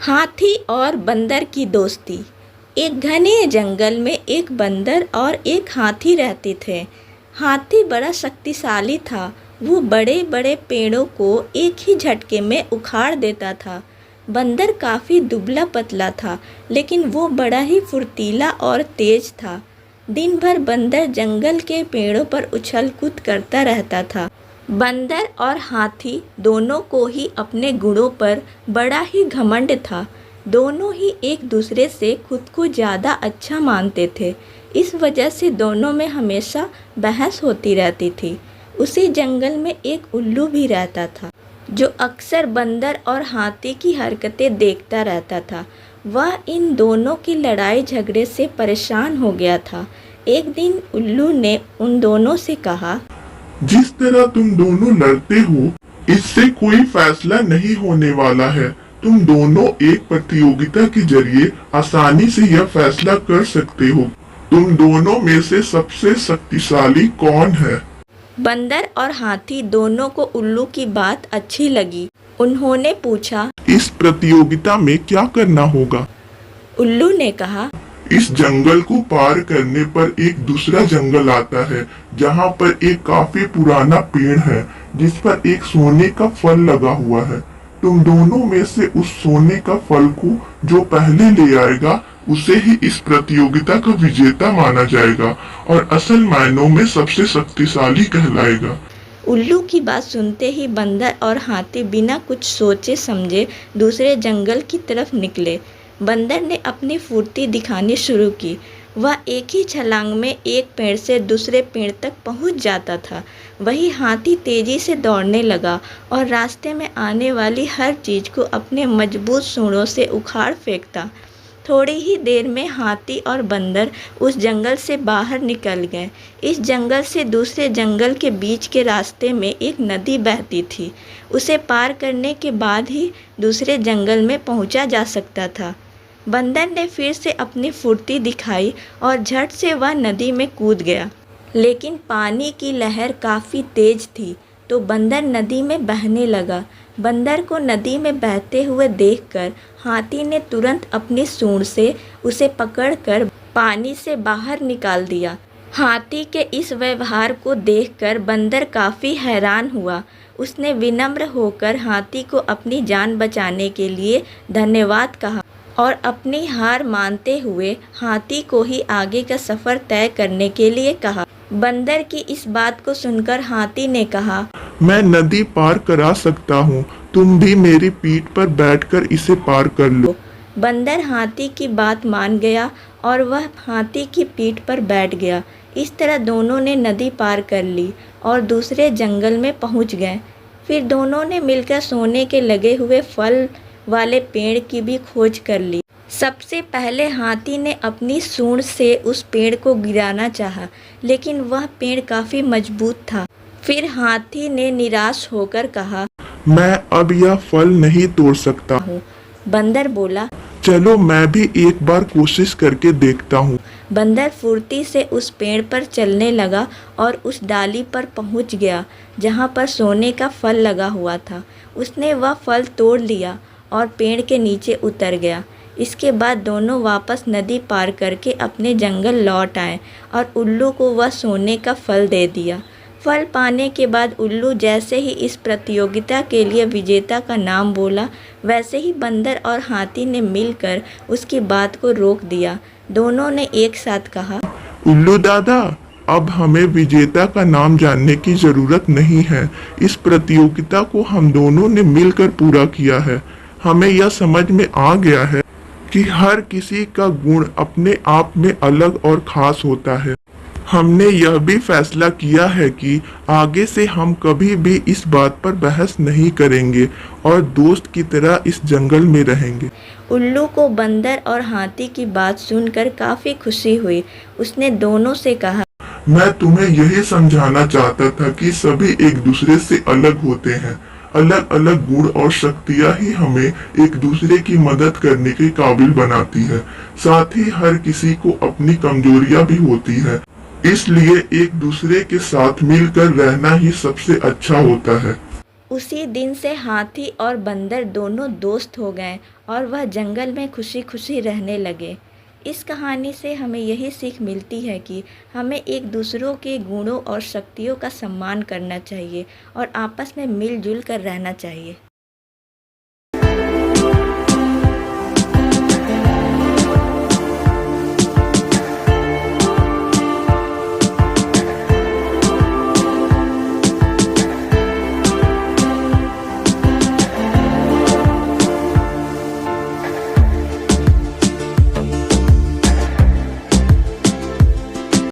हाथी और बंदर की दोस्ती। एक घने जंगल में एक बंदर और एक हाथी रहते थे। हाथी बड़ा शक्तिशाली था। वो बड़े बड़े पेड़ों को एक ही झटके में उखाड़ देता था। बंदर काफ़ी दुबला पतला था, लेकिन वो बड़ा ही फुर्तीला और तेज था। दिन भर बंदर जंगल के पेड़ों पर उछल कूद करता रहता था। बंदर और हाथी दोनों को ही अपने गुणों पर बड़ा ही घमंड था। दोनों ही एक दूसरे से खुद को ज़्यादा अच्छा मानते थे। इस वजह से दोनों में हमेशा बहस होती रहती थी। उसी जंगल में एक उल्लू भी रहता था, जो अक्सर बंदर और हाथी की हरकतें देखता रहता था। वह इन दोनों की लड़ाई झगड़े से परेशान हो गया था। एक दिन उल्लू ने उन दोनों से कहा, जिस तरह तुम दोनों लड़ते हो, इससे कोई फैसला नहीं होने वाला है। तुम दोनों एक प्रतियोगिता के जरिए आसानी से यह फैसला कर सकते हो, तुम दोनों में से सबसे शक्तिशाली कौन है। बंदर और हाथी दोनों को उल्लू की बात अच्छी लगी। उन्होंने पूछा, इस प्रतियोगिता में क्या करना होगा। उल्लू ने कहा, इस जंगल को पार करने पर एक दूसरा जंगल आता है, जहाँ पर एक काफी पुराना पेड़ है, जिस पर एक सोने का फल लगा हुआ है। तुम दोनों में से उस सोने का फल को जो पहले ले आएगा, उसे ही इस प्रतियोगिता का विजेता माना जाएगा और असल मायनों में सबसे शक्तिशाली कहलाएगा। उल्लू की बात सुनते ही बंदर और हाथी बिना कुछ सोचे समझे दूसरे जंगल की तरफ निकले। बंदर ने अपनी फुर्ती दिखानी शुरू की। वह एक ही छलांग में एक पेड़ से दूसरे पेड़ तक पहुंच जाता था। वही हाथी तेजी से दौड़ने लगा और रास्ते में आने वाली हर चीज़ को अपने मजबूत सूंडों से उखाड़ फेंकता। थोड़ी ही देर में हाथी और बंदर उस जंगल से बाहर निकल गए। इस जंगल से दूसरे जंगल के बीच के रास्ते में एक नदी बहती थी। उसे पार करने के बाद ही दूसरे जंगल में पहुंचा जा सकता था। बंदर ने फिर से अपनी फुर्ती दिखाई और झट से वह नदी में कूद गया। लेकिन पानी की लहर काफ़ी तेज थी, तो बंदर नदी में बहने लगा। बंदर को नदी में बहते हुए देखकर हाथी ने तुरंत अपनी सूंड से उसे पकड़कर पानी से बाहर निकाल दिया। हाथी के इस व्यवहार को देखकर बंदर काफ़ी हैरान हुआ। उसने विनम्र होकर हाथी को अपनी जान बचाने के लिए धन्यवाद कहा और अपनी हार मानते हुए हाथी को ही आगे का सफ़र तय करने के लिए कहा। बंदर की इस बात को सुनकर हाथी ने कहा, मैं नदी पार करा सकता हूँ, तुम भी मेरी पीठ पर बैठकर इसे पार कर लो। बंदर हाथी की बात मान गया और वह हाथी की पीठ पर बैठ गया। इस तरह दोनों ने नदी पार कर ली और दूसरे जंगल में पहुँच गए। फिर दोनों ने मिलकर सोने के लगे हुए फल वाले पेड़ की भी खोज कर ली। सबसे पहले हाथी ने अपनी सूंड से उस पेड़ को गिराना चाहा, लेकिन वह पेड़ काफ़ी मजबूत था। फिर हाथी ने निराश होकर कहा, मैं अब यह फल नहीं तोड़ सकता हूँ। बंदर बोला, चलो मैं भी एक बार कोशिश करके देखता हूँ। बंदर फुर्ती से उस पेड़ पर चलने लगा और उस डाली पर पहुँच गया जहाँ पर सोने का फल लगा हुआ था। उसने वह फल तोड़ लिया और पेड़ के नीचे उतर गया। इसके बाद दोनों वापस नदी पार करके अपने जंगल लौट आए और उल्लू को वह सोने का फल दे दिया। फल पाने के बाद उल्लू जैसे ही इस प्रतियोगिता के लिए विजेता का नाम बोला, वैसे ही बंदर और हाथी ने मिलकर उसकी बात को रोक दिया। दोनों ने एक साथ कहा, उल्लू दादा, अब हमें विजेता का नाम जानने की जरूरत नहीं है। इस प्रतियोगिता को हम दोनों ने मिलकर पूरा किया है। हमें यह समझ में आ गया है कि हर किसी का गुण अपने आप में अलग और खास होता है। हमने यह भी फैसला किया है कि आगे से हम कभी भी इस बात पर बहस नहीं करेंगे और दोस्त की तरह इस जंगल में रहेंगे। उल्लू को बंदर और हाथी की बात सुनकर काफ़ी खुशी हुई। उसने दोनों से कहा, मैं तुम्हें यही समझाना चाहता था कि सभी एक दूसरे से अलग होते हैं। अलग अलग गुण और शक्तियाँ ही हमें एक दूसरे की मदद करने के काबिल बनाती है। साथ ही हर किसी को अपनी कमजोरियाँ भी होती है, इसलिए एक दूसरे के साथ मिलकर रहना ही सबसे अच्छा होता है। उसी दिन से हाथी और बंदर दोनों दोस्त हो गए और वह जंगल में खुशी खुशी रहने लगे। इस कहानी से हमें यही सीख मिलती है कि हमें एक दूसरों के गुणों और शक्तियों का सम्मान करना चाहिए और आपस में मिलजुल कर रहना चाहिए।